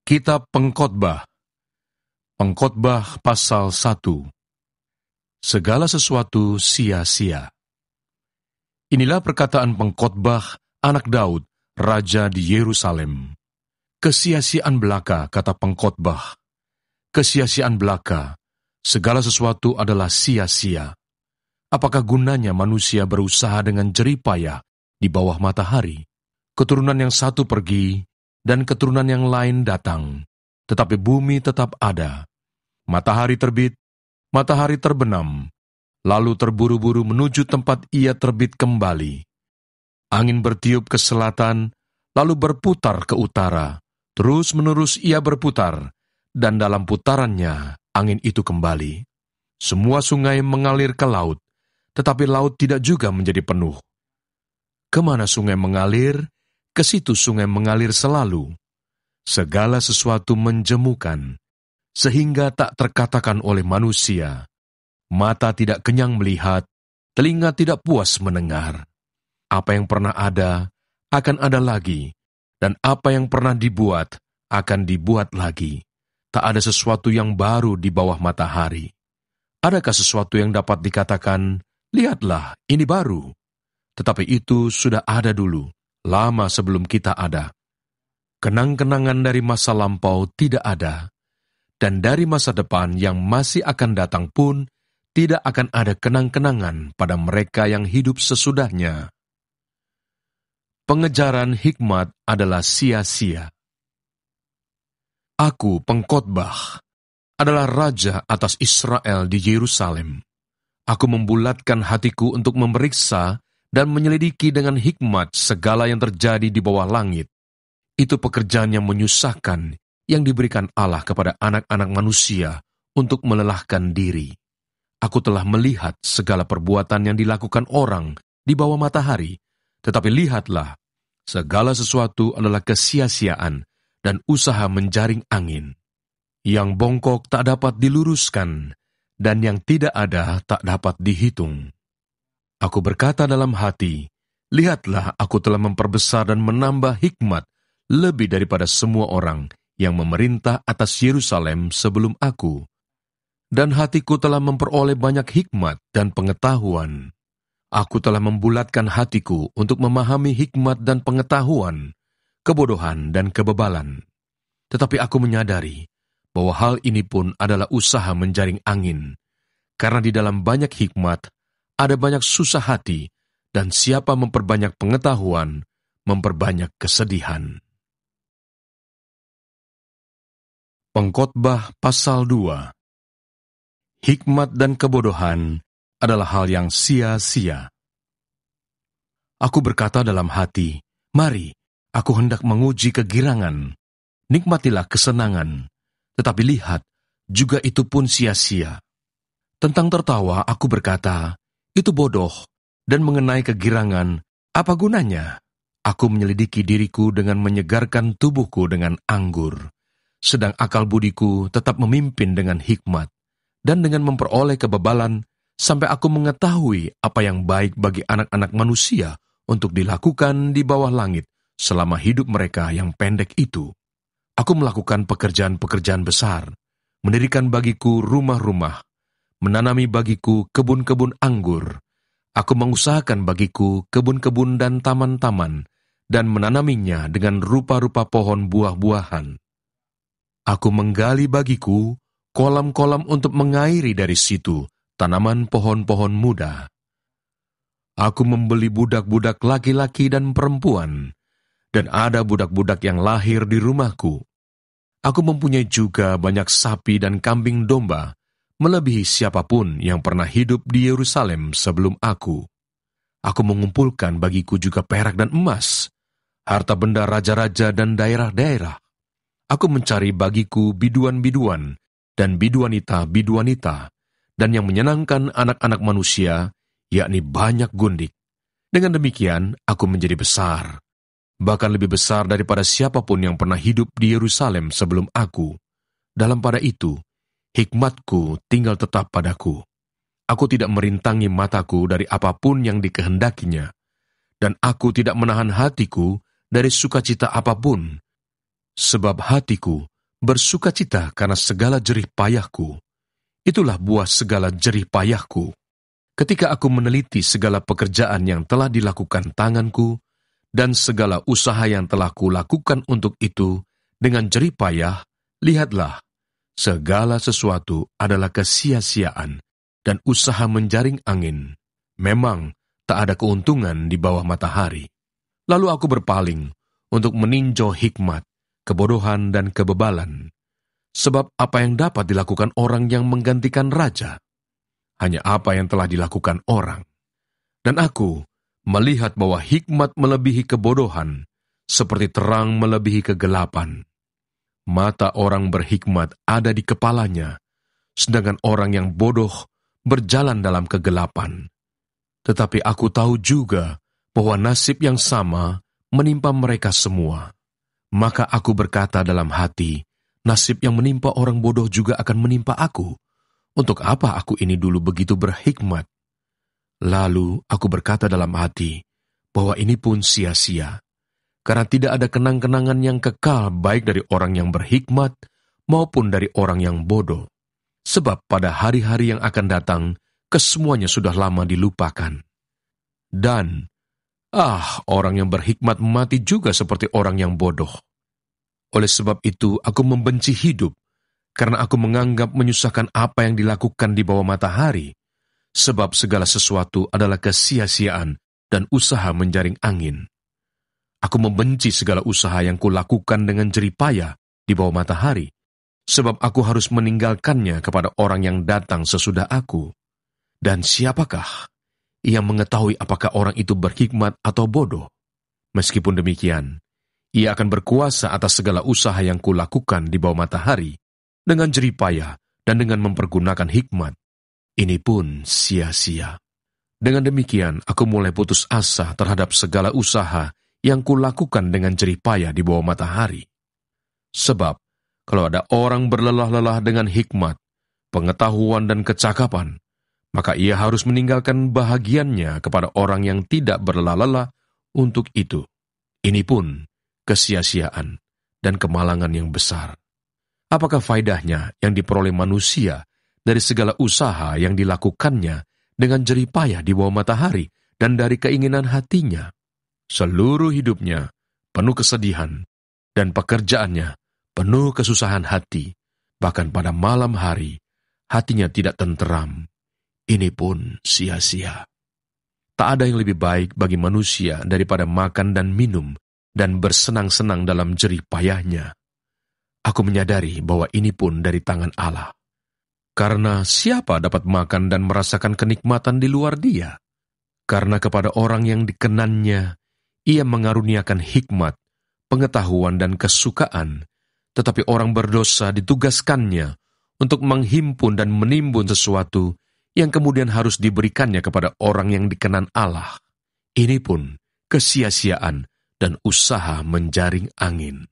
Kitab Pengkhotbah, Pengkhotbah pasal 1. Segala sesuatu sia-sia. Inilah perkataan pengkhotbah anak Daud, raja di Yerusalem. Kesia-siaan belaka, kata pengkhotbah. Kesia-siaan belaka, segala sesuatu adalah sia-sia. Apakah gunanya manusia berusaha dengan jerih payah di bawah matahari? Keturunan yang satu pergi, dan keturunan yang lain datang, tetapi bumi tetap ada. Matahari terbit, matahari terbenam, lalu terburu-buru menuju tempat ia terbit kembali. Angin bertiup ke selatan, lalu berputar ke utara. Terus-menerus ia berputar, dan dalam putarannya angin itu kembali. Semua sungai mengalir ke laut, tetapi laut tidak juga menjadi penuh. Kemana sungai mengalir, ke situ sungai mengalir selalu. Segala sesuatu menjemukan, sehingga tak terkatakan oleh manusia. Mata tidak kenyang melihat, telinga tidak puas mendengar. Apa yang pernah ada, akan ada lagi, dan apa yang pernah dibuat, akan dibuat lagi. Tak ada sesuatu yang baru di bawah matahari. Adakah sesuatu yang dapat dikatakan, lihatlah, ini baru? Tetapi itu sudah ada dulu, lama sebelum kita ada. Kenang-kenangan dari masa lampau tidak ada, dan dari masa depan yang masih akan datang pun tidak akan ada kenang-kenangan pada mereka yang hidup sesudahnya. Pengejaran hikmat adalah sia-sia. Aku, pengkhotbah, adalah raja atas Israel di Yerusalem. Aku membulatkan hatiku untuk memeriksa dan menyelidiki dengan hikmat segala yang terjadi di bawah langit. Itu pekerjaan yang menyusahkan yang diberikan Allah kepada anak-anak manusia untuk melelahkan diri. Aku telah melihat segala perbuatan yang dilakukan orang di bawah matahari, tetapi lihatlah, segala sesuatu adalah kesia-siaan dan usaha menjaring angin. Yang bongkok tak dapat diluruskan, dan yang tidak ada tak dapat dihitung. Aku berkata dalam hati, lihatlah aku telah memperbesar dan menambah hikmat lebih daripada semua orang yang memerintah atas Yerusalem sebelum aku. Dan hatiku telah memperoleh banyak hikmat dan pengetahuan. Aku telah membulatkan hatiku untuk memahami hikmat dan pengetahuan, kebodohan dan kebebalan. Tetapi aku menyadari bahwa hal ini pun adalah usaha menjaring angin, karena di dalam banyak hikmat ada banyak susah hati, dan siapa memperbanyak pengetahuan, memperbanyak kesedihan. Pengkhotbah pasal 2. Hikmat dan kebodohan adalah hal yang sia-sia. Aku berkata dalam hati, mari, aku hendak menguji kegirangan, nikmatilah kesenangan, tetapi lihat, juga itu pun sia-sia. Tentang tertawa, aku berkata, itu bodoh, dan mengenai kegirangan, apa gunanya? Aku menyelidiki diriku dengan menyegarkan tubuhku dengan anggur, sedang akal budiku tetap memimpin dengan hikmat, dan dengan memperoleh kebebalan, sampai aku mengetahui apa yang baik bagi anak-anak manusia untuk dilakukan di bawah langit selama hidup mereka yang pendek itu. Aku melakukan pekerjaan-pekerjaan besar, mendirikan bagiku rumah-rumah, menanami bagiku kebun-kebun anggur. Aku mengusahakan bagiku kebun-kebun dan taman-taman, dan menanaminya dengan rupa-rupa pohon buah-buahan. Aku menggali bagiku kolam-kolam untuk mengairi dari situ tanaman pohon-pohon muda. Aku membeli budak-budak laki-laki dan perempuan, dan ada budak-budak yang lahir di rumahku. Aku mempunyai juga banyak sapi dan kambing domba, melebihi siapapun yang pernah hidup di Yerusalem sebelum aku. Aku mengumpulkan bagiku juga perak dan emas, harta benda raja-raja dan daerah-daerah. Aku mencari bagiku biduan-biduan dan biduanita-biduanita, dan yang menyenangkan anak-anak manusia, yakni banyak gundik. Dengan demikian, aku menjadi besar, bahkan lebih besar daripada siapapun yang pernah hidup di Yerusalem sebelum aku. Dalam pada itu, hikmatku tinggal tetap padaku. Aku tidak merintangi mataku dari apapun yang dikehendakinya, dan aku tidak menahan hatiku dari sukacita apapun, sebab hatiku bersukacita karena segala jerih payahku. Itulah buah segala jerih payahku. Ketika aku meneliti segala pekerjaan yang telah dilakukan tanganku, dan segala usaha yang telah kulakukan untuk itu dengan jerih payah, lihatlah, segala sesuatu adalah kesia-siaan dan usaha menjaring angin. Memang tak ada keuntungan di bawah matahari. Lalu aku berpaling untuk meninjau hikmat, kebodohan, dan kebebalan. Sebab apa yang dapat dilakukan orang yang menggantikan raja? Hanya apa yang telah dilakukan orang. Dan aku melihat bahwa hikmat melebihi kebodohan, seperti terang melebihi kegelapan. Mata orang berhikmat ada di kepalanya, sedangkan orang yang bodoh berjalan dalam kegelapan. Tetapi aku tahu juga bahwa nasib yang sama menimpa mereka semua. Maka aku berkata dalam hati, nasib yang menimpa orang bodoh juga akan menimpa aku. Untuk apa aku ini dulu begitu berhikmat? Lalu aku berkata dalam hati, bahwa ini pun sia-sia. Karena tidak ada kenang-kenangan yang kekal baik dari orang yang berhikmat maupun dari orang yang bodoh. Sebab pada hari-hari yang akan datang, kesemuanya sudah lama dilupakan. Dan, orang yang berhikmat mati juga seperti orang yang bodoh. Oleh sebab itu, aku membenci hidup, karena aku menganggap menyusahkan apa yang dilakukan di bawah matahari, sebab segala sesuatu adalah kesia-siaan dan usaha menjaring angin. Aku membenci segala usaha yang kulakukan dengan jerih payah di bawah matahari, sebab aku harus meninggalkannya kepada orang yang datang sesudah aku. Dan siapakah yang mengetahui apakah orang itu berhikmat atau bodoh? Meskipun demikian, ia akan berkuasa atas segala usaha yang kulakukan di bawah matahari, dengan jerih payah dan dengan mempergunakan hikmat. Ini pun sia-sia. Dengan demikian, aku mulai putus asa terhadap segala usaha yang kulakukan dengan jerih payah di bawah matahari. Sebab, kalau ada orang berlelah-lelah dengan hikmat, pengetahuan dan kecakapan, maka ia harus meninggalkan bahagiannya kepada orang yang tidak berlelah-lelah untuk itu. Ini pun kesia-siaan dan kemalangan yang besar. Apakah faedahnya yang diperoleh manusia dari segala usaha yang dilakukannya dengan jerih payah di bawah matahari dan dari keinginan hatinya? Seluruh hidupnya penuh kesedihan dan pekerjaannya penuh kesusahan hati. Bahkan pada malam hari, hatinya tidak tenteram. Ini pun sia-sia. Tak ada yang lebih baik bagi manusia daripada makan dan minum dan bersenang-senang dalam jerih payahnya. Aku menyadari bahwa ini pun dari tangan Allah. Karena siapa dapat makan dan merasakan kenikmatan di luar Dia? Karena kepada orang yang dikenannya, Ia mengaruniakan hikmat, pengetahuan dan kesukaan, tetapi orang berdosa ditugaskannya untuk menghimpun dan menimbun sesuatu yang kemudian harus diberikannya kepada orang yang dikenan Allah. Ini pun kesia-siaan dan usaha menjaring angin.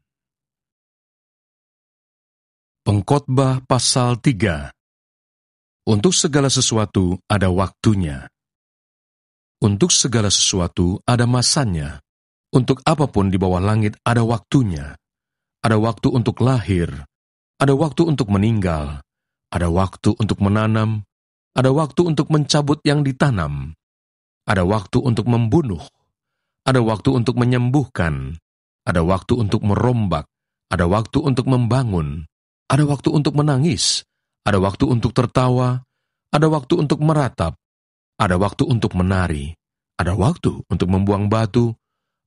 Pengkhotbah pasal 3. Untuk segala sesuatu ada waktunya. Untuk segala sesuatu ada masanya. Untuk apapun di bawah langit ada waktunya. Ada waktu untuk lahir, ada waktu untuk meninggal, ada waktu untuk menanam, ada waktu untuk mencabut yang ditanam, ada waktu untuk membunuh, ada waktu untuk menyembuhkan, ada waktu untuk merombak, ada waktu untuk membangun, ada waktu untuk menangis, ada waktu untuk tertawa, ada waktu untuk meratap, ada waktu untuk menari, ada waktu untuk membuang batu,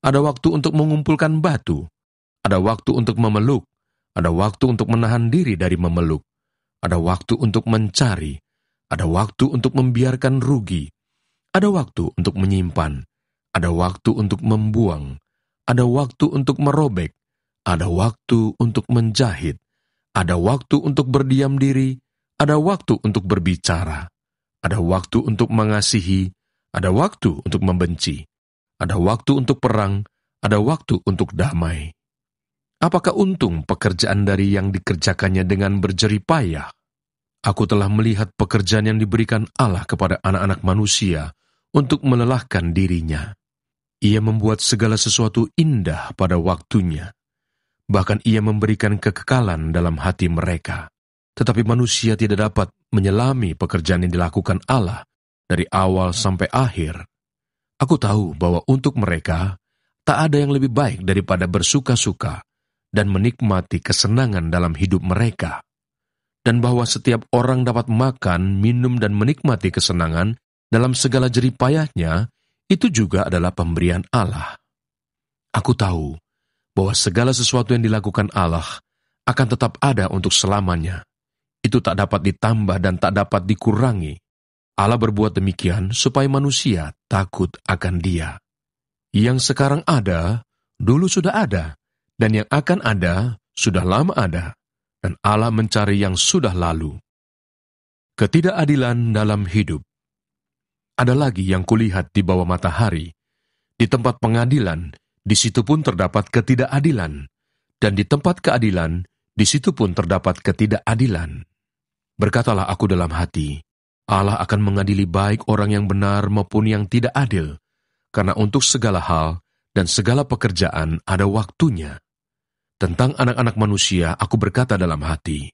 ada waktu untuk mengumpulkan batu, ada waktu untuk memeluk, ada waktu untuk menahan diri dari memeluk, ada waktu untuk mencari, ada waktu untuk membiarkan rugi, ada waktu untuk menyimpan, ada waktu untuk membuang, ada waktu untuk merobek, ada waktu untuk menjahit, ada waktu untuk berdiam diri, ada waktu untuk berbicara, ada waktu untuk mengasihi, ada waktu untuk membenci, ada waktu untuk perang, ada waktu untuk damai. Apakah untung pekerjaan dari yang dikerjakannya dengan berjerih payah? Aku telah melihat pekerjaan yang diberikan Allah kepada anak-anak manusia untuk melelahkan dirinya. Ia membuat segala sesuatu indah pada waktunya. Bahkan ia memberikan kekekalan dalam hati mereka. Tetapi manusia tidak dapat menyelami pekerjaan yang dilakukan Allah dari awal sampai akhir. Aku tahu bahwa untuk mereka, tak ada yang lebih baik daripada bersuka-suka dan menikmati kesenangan dalam hidup mereka. Dan bahwa setiap orang dapat makan, minum, dan menikmati kesenangan dalam segala jeripayahnya, itu juga adalah pemberian Allah. Aku tahu bahwa segala sesuatu yang dilakukan Allah akan tetap ada untuk selamanya. Itu tak dapat ditambah dan tak dapat dikurangi. Allah berbuat demikian supaya manusia takut akan Dia. Yang sekarang ada, dulu sudah ada, dan yang akan ada, sudah lama ada, dan Allah mencari yang sudah lalu. Ketidakadilan dalam hidup. Ada lagi yang kulihat di bawah matahari. Di tempat pengadilan, di situ pun terdapat ketidakadilan, dan di tempat keadilan, di situ pun terdapat ketidakadilan. Berkatalah aku dalam hati, Allah akan mengadili baik orang yang benar maupun yang tidak adil, karena untuk segala hal dan segala pekerjaan ada waktunya. Tentang anak-anak manusia, aku berkata dalam hati,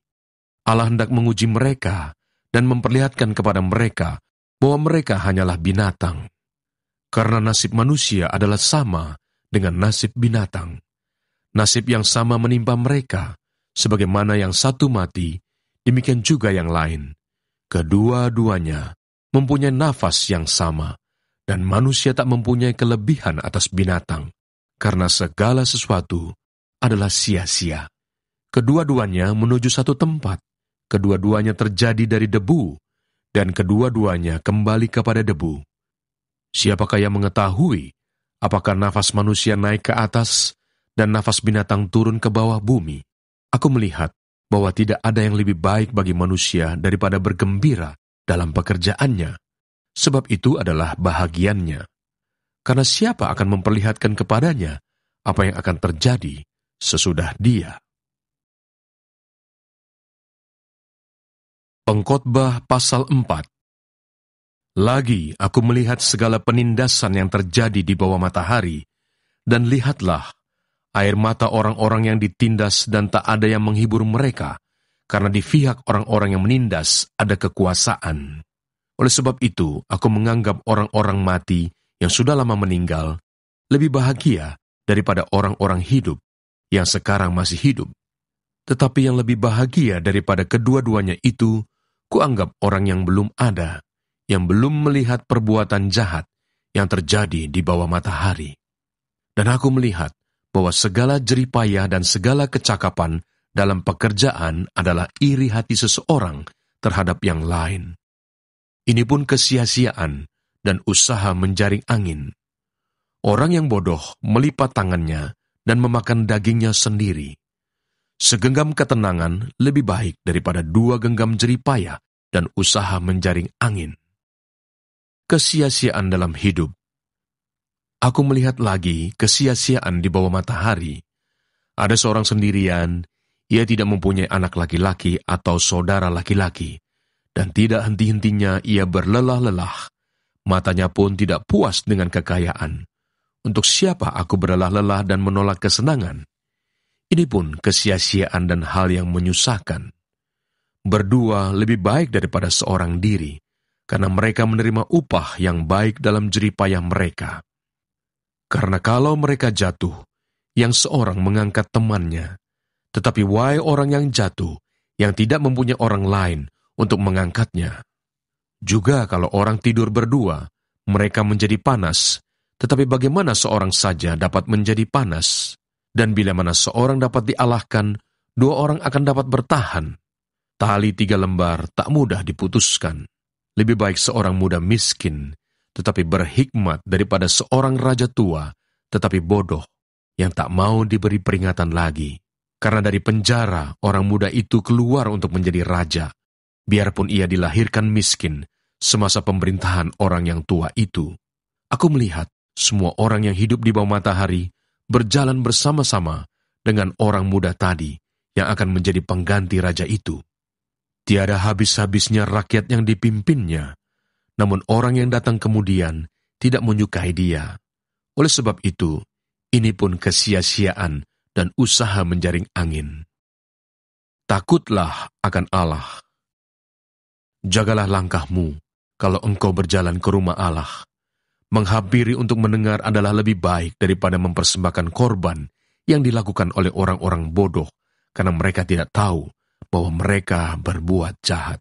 Allah hendak menguji mereka dan memperlihatkan kepada mereka bahwa mereka hanyalah binatang. Karena nasib manusia adalah sama dengan nasib binatang. Nasib yang sama menimpa mereka, sebagaimana yang satu mati, demikian juga yang lain. Kedua-duanya mempunyai nafas yang sama, dan manusia tak mempunyai kelebihan atas binatang, karena segala sesuatu adalah sia-sia. Kedua-duanya menuju satu tempat, kedua-duanya terjadi dari debu, dan kedua-duanya kembali kepada debu. Siapakah yang mengetahui apakah nafas manusia naik ke atas dan nafas binatang turun ke bawah bumi? Aku melihat bahwa tidak ada yang lebih baik bagi manusia daripada bergembira dalam pekerjaannya, sebab itu adalah bahagiannya. Karena siapa akan memperlihatkan kepadanya apa yang akan terjadi sesudah dia? Pengkhotbah pasal 4. Lagi aku melihat segala penindasan yang terjadi di bawah matahari, dan lihatlah, air mata orang-orang yang ditindas dan tak ada yang menghibur mereka, karena di pihak orang-orang yang menindas ada kekuasaan. Oleh sebab itu, aku menganggap orang-orang mati yang sudah lama meninggal lebih bahagia daripada orang-orang hidup yang sekarang masih hidup. Tetapi yang lebih bahagia daripada kedua-duanya itu, kuanggap orang yang belum ada, yang belum melihat perbuatan jahat yang terjadi di bawah matahari. Dan aku melihat bahwa segala jeripayah dan segala kecakapan dalam pekerjaan adalah iri hati seseorang terhadap yang lain. Ini pun kesia-siaan dan usaha menjaring angin. Orang yang bodoh melipat tangannya dan memakan dagingnya sendiri. Segenggam ketenangan lebih baik daripada 2 genggam jeripayah dan usaha menjaring angin. Kesia-siaan dalam hidup. Aku melihat lagi kesia-siaan di bawah matahari. Ada seorang sendirian, ia tidak mempunyai anak laki-laki atau saudara laki-laki, dan tidak henti-hentinya ia berlelah-lelah. Matanya pun tidak puas dengan kekayaan. Untuk siapa aku berlelah-lelah dan menolak kesenangan? Ini pun kesia-siaan dan hal yang menyusahkan. Berdua lebih baik daripada seorang diri, karena mereka menerima upah yang baik dalam jeripayah mereka. Karena kalau mereka jatuh, yang seorang mengangkat temannya, tetapi wahai orang yang jatuh, yang tidak mempunyai orang lain untuk mengangkatnya. Juga kalau orang tidur berdua, mereka menjadi panas, tetapi bagaimana seorang saja dapat menjadi panas? Dan bila mana seorang dapat dialahkan, 2 orang akan dapat bertahan. Tali 3 lembar tak mudah diputuskan. Lebih baik seorang muda miskin, tetapi berhikmat daripada seorang raja tua, tetapi bodoh, yang tak mau diberi peringatan lagi. Karena dari penjara, orang muda itu keluar untuk menjadi raja, biarpun ia dilahirkan miskin, semasa pemerintahan orang yang tua itu. Aku melihat semua orang yang hidup di bawah matahari berjalan bersama-sama dengan orang muda tadi yang akan menjadi pengganti raja itu. Tiada habis-habisnya rakyat yang dipimpinnya, namun orang yang datang kemudian tidak menyukai dia. Oleh sebab itu, ini pun kesia-siaan dan usaha menjaring angin. Takutlah akan Allah. Jagalah langkahmu kalau engkau berjalan ke rumah Allah. Menghampiri untuk mendengar adalah lebih baik daripada mempersembahkan korban yang dilakukan oleh orang-orang bodoh, karena mereka tidak tahu bahwa mereka berbuat jahat.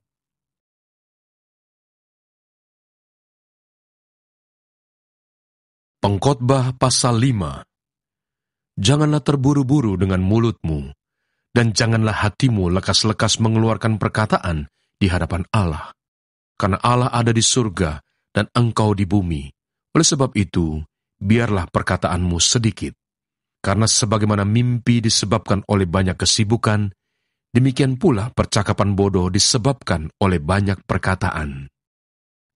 Pengkhotbah pasal 5. Janganlah terburu-buru dengan mulutmu, dan janganlah hatimu lekas-lekas mengeluarkan perkataan di hadapan Allah. Karena Allah ada di surga dan engkau di bumi. Oleh sebab itu, biarlah perkataanmu sedikit. Karena sebagaimana mimpi disebabkan oleh banyak kesibukan, demikian pula percakapan bodoh disebabkan oleh banyak perkataan.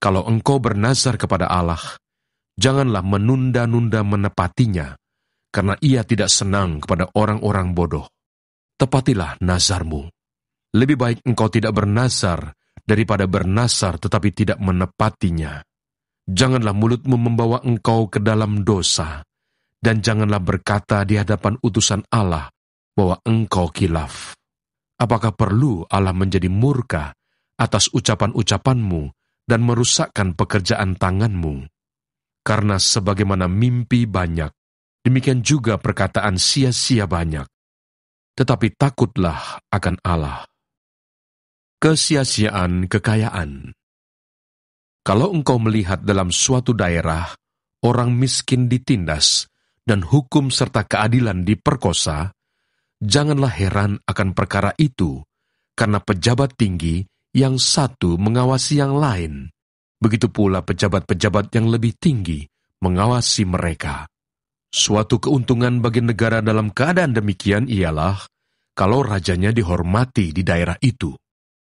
Kalau engkau bernazar kepada Allah, janganlah menunda-nunda menepatinya, karena ia tidak senang kepada orang-orang bodoh. Tepatilah nazarmu. Lebih baik engkau tidak bernazar daripada bernazar tetapi tidak menepatinya. Janganlah mulutmu membawa engkau ke dalam dosa, dan janganlah berkata di hadapan utusan Allah bahwa engkau khilaf. Apakah perlu Allah menjadi murka atas ucapan-ucapanmu dan merusakkan pekerjaan tanganmu? Karena sebagaimana mimpi banyak, demikian juga perkataan sia-sia banyak. Tetapi takutlah akan Allah. Kesia-siaan kekayaan. Kalau engkau melihat dalam suatu daerah, orang miskin ditindas, dan hukum serta keadilan diperkosa, janganlah heran akan perkara itu, karena pejabat tinggi yang satu mengawasi yang lain. Begitu pula pejabat-pejabat yang lebih tinggi mengawasi mereka. Suatu keuntungan bagi negara dalam keadaan demikian ialah kalau rajanya dihormati di daerah itu.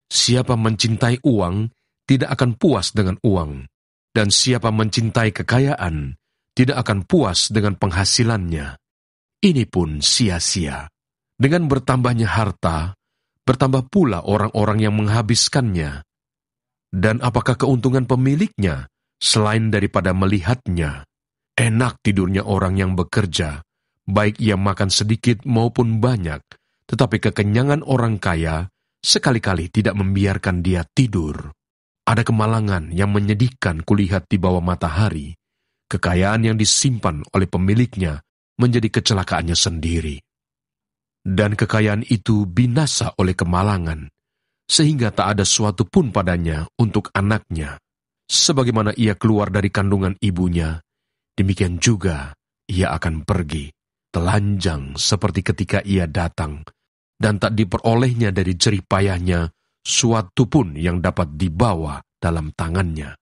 Siapa mencintai uang tidak akan puas dengan uang, dan siapa mencintai kekayaan tidak akan puas dengan penghasilannya. Ini pun sia-sia. Dengan bertambahnya harta, bertambah pula orang-orang yang menghabiskannya. Dan apakah keuntungan pemiliknya selain daripada melihatnya? Enak tidurnya orang yang bekerja, baik ia makan sedikit maupun banyak, tetapi kekenyangan orang kaya sekali-kali tidak membiarkan dia tidur. Ada kemalangan yang menyedihkan kulihat di bawah matahari. Kekayaan yang disimpan oleh pemiliknya menjadi kecelakaannya sendiri. Dan kekayaan itu binasa oleh kemalangan, sehingga tak ada suatu pun padanya untuk anaknya. Sebagaimana ia keluar dari kandungan ibunya, demikian juga ia akan pergi, telanjang seperti ketika ia datang, dan tak diperolehnya dari jerih payahnya suatu pun yang dapat dibawa dalam tangannya.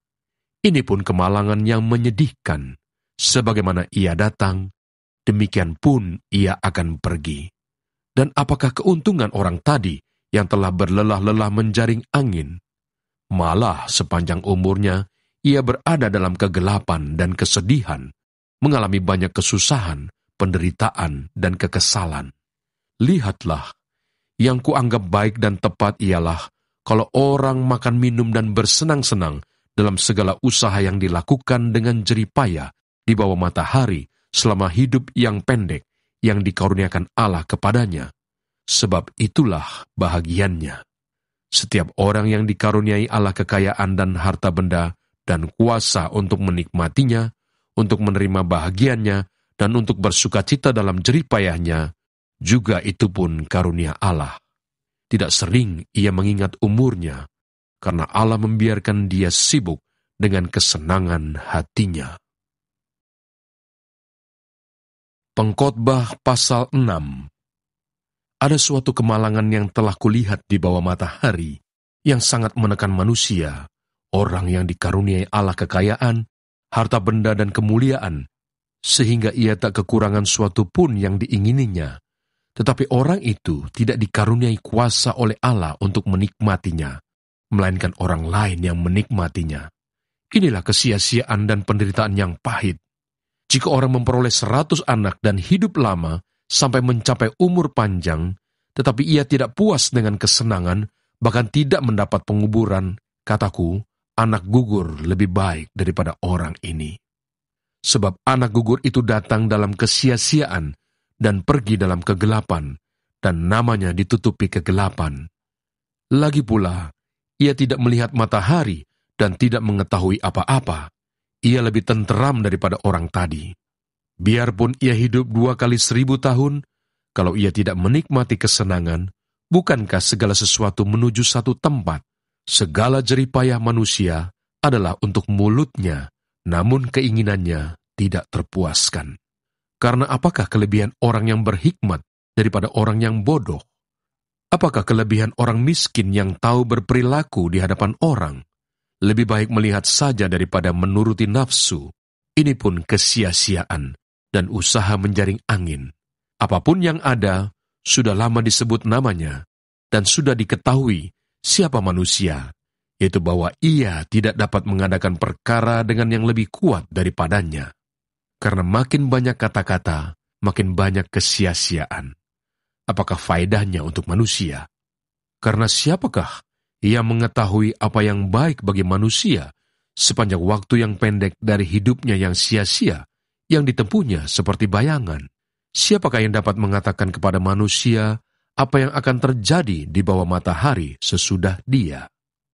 Ini pun kemalangan yang menyedihkan. Sebagaimana ia datang, demikian pun ia akan pergi. Dan apakah keuntungan orang tadi yang telah berlelah-lelah menjaring angin? Malah sepanjang umurnya, ia berada dalam kegelapan dan kesedihan, mengalami banyak kesusahan, penderitaan, dan kekesalan. Lihatlah, yang kuanggap baik dan tepat ialah kalau orang makan minum dan bersenang-senang dalam segala usaha yang dilakukan dengan jerih payah di bawah matahari selama hidup yang pendek yang dikaruniakan Allah kepadanya. Sebab itulah bahagiannya. Setiap orang yang dikaruniai Allah kekayaan dan harta benda dan kuasa untuk menikmatinya, untuk menerima bahagiannya, dan untuk bersukacita dalam jerih payahnya, juga itu pun karunia Allah. Tidak sering ia mengingat umurnya, karena Allah membiarkan dia sibuk dengan kesenangan hatinya. Pengkhotbah pasal 6. Ada suatu kemalangan yang telah kulihat di bawah matahari, yang sangat menekan manusia, orang yang dikaruniai Allah kekayaan, harta benda dan kemuliaan, sehingga ia tak kekurangan suatu pun yang diingininya. Tetapi orang itu tidak dikaruniai kuasa oleh Allah untuk menikmatinya, melainkan orang lain yang menikmatinya. Inilah kesia-siaan dan penderitaan yang pahit. Jika orang memperoleh 100 anak dan hidup lama sampai mencapai umur panjang, tetapi ia tidak puas dengan kesenangan, bahkan tidak mendapat penguburan, kataku, anak gugur lebih baik daripada orang ini. Sebab anak gugur itu datang dalam kesia-siaan, dan pergi dalam kegelapan, dan namanya ditutupi kegelapan. Lagi pula, ia tidak melihat matahari dan tidak mengetahui apa-apa. Ia lebih tenteram daripada orang tadi. Biarpun ia hidup 2 kali 1000 tahun, kalau ia tidak menikmati kesenangan, bukankah segala sesuatu menuju satu tempat? Segala jeripayah manusia adalah untuk mulutnya, namun keinginannya tidak terpuaskan. Karena apakah kelebihan orang yang berhikmat daripada orang yang bodoh? Apakah kelebihan orang miskin yang tahu berperilaku di hadapan orang? Lebih baik melihat saja daripada menuruti nafsu. Ini pun kesia-siaan dan usaha menjaring angin. Apapun yang ada, sudah lama disebut namanya, dan sudah diketahui siapa manusia, yaitu bahwa ia tidak dapat mengadakan perkara dengan yang lebih kuat daripadanya. Karena makin banyak kata-kata, makin banyak kesia-siaan. Apakah faedahnya untuk manusia? Karena siapakah yang mengetahui apa yang baik bagi manusia sepanjang waktu yang pendek dari hidupnya yang sia-sia, yang ditempuhnya seperti bayangan? Siapakah yang dapat mengatakan kepada manusia apa yang akan terjadi di bawah matahari sesudah dia?